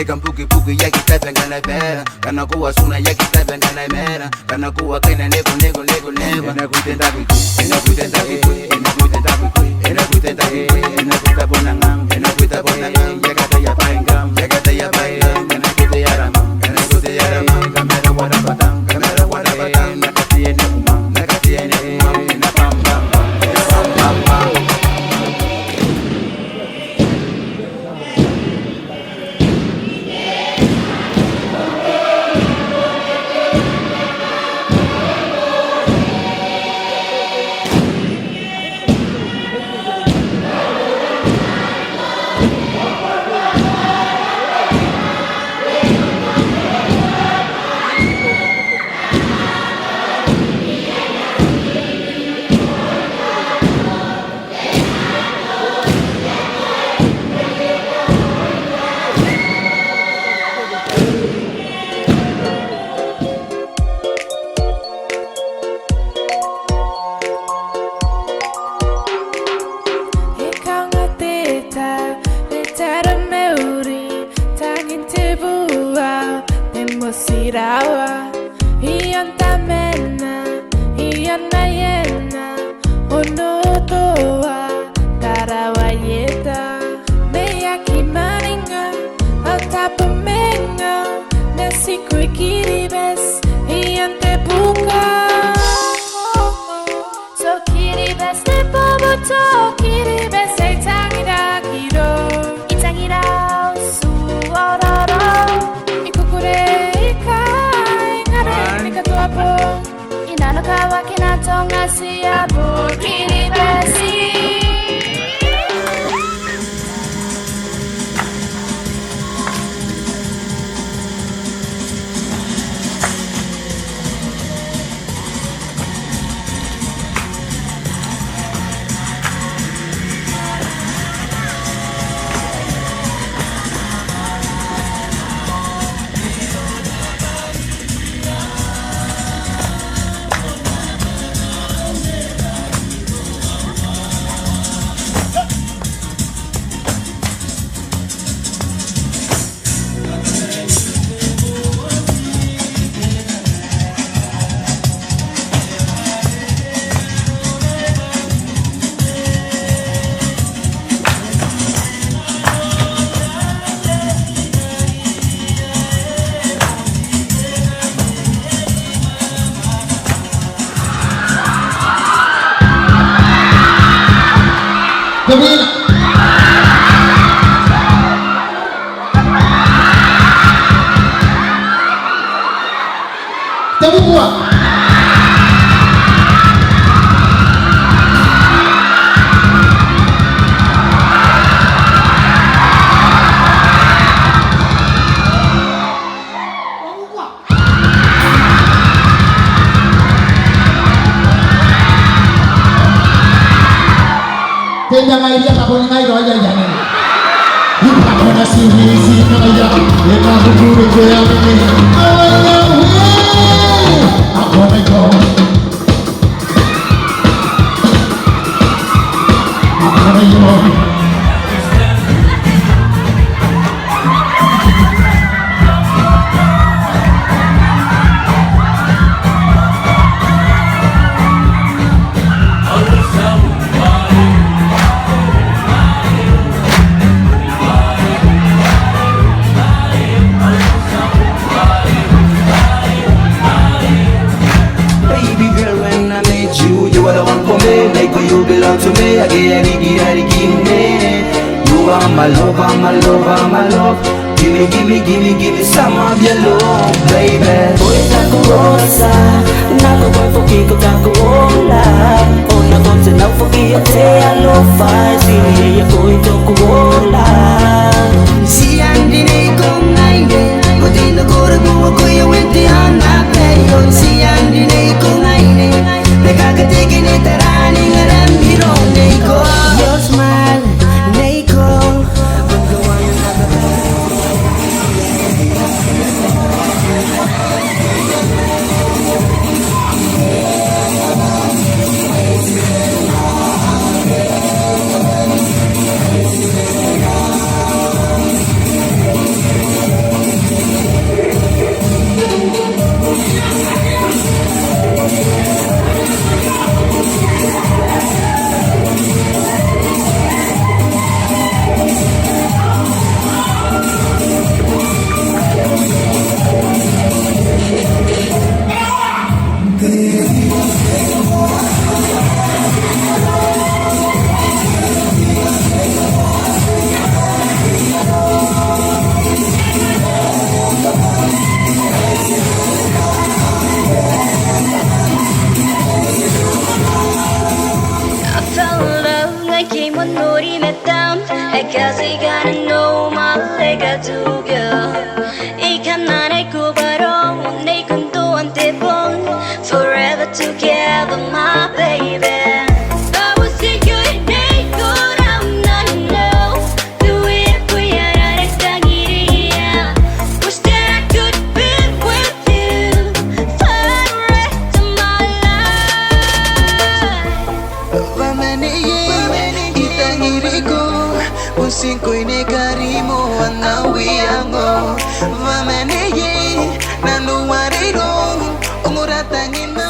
Sega mpuki puki yaki tepe ngana pera. Kana kuwa suna yaki tepe ngana mera. Kana kuwa kena nego nego nego nego. Ena kuitenda biku, ena kuitenda biku, ena kuitenda biku, ena kuitenda biku, ena kuita bonangam, ena kuita bonangam. Yagata ya paingam, yagata ya paingam. Kana kuita yaramam, kana kuita yaramam. Kamera wada batang, kamera wada batang. Nakati ene umam, nakati ene umam. Ina pam pam pam, ina pam pam pam. Sirawa, ianta mena, iana yena, onotoa, tarawayeta, meyaki maninga, atapumenga, nesiku kiribes, iante buka. So kiribes ne boboto, kiribes itangira kiro, itangira suororo, ikukure. Inanokawa kinatonga siapo kiribesi. Tapi buat tenda ngai dia tak boleh ngai doa jangan ni. Kita kena sini kaya, kita berdua kaya ini. I wanna go. I wanna go. To me, I get you are my love, my love, my love. Give me some of your love, baby. Boy, takurosa, nakuboy ko takuola. Ona konse na fuki ate alofa, sini ya boy takuola. Si andine kong aine, pati na kurabu ako yung wenti anak kayo. Si andine kong aine, nakakatigin itarani ngaran hirong neko. Your smile, neko. 난 기분 놀이했담 해가 시간은 너무 내가 두겨 이 칸난의 구바로 내 꿈도 안 돼본 Forever together my baby I will see you in 내 거라면 난 know 그 위에 부여라는 땅이야 Wish that I could be with you for the rest of my life Vamaniye itangiriko Pusing ko'y negari mo ang nawiyang mo Vamaniye nanuwariro Umuratangin mo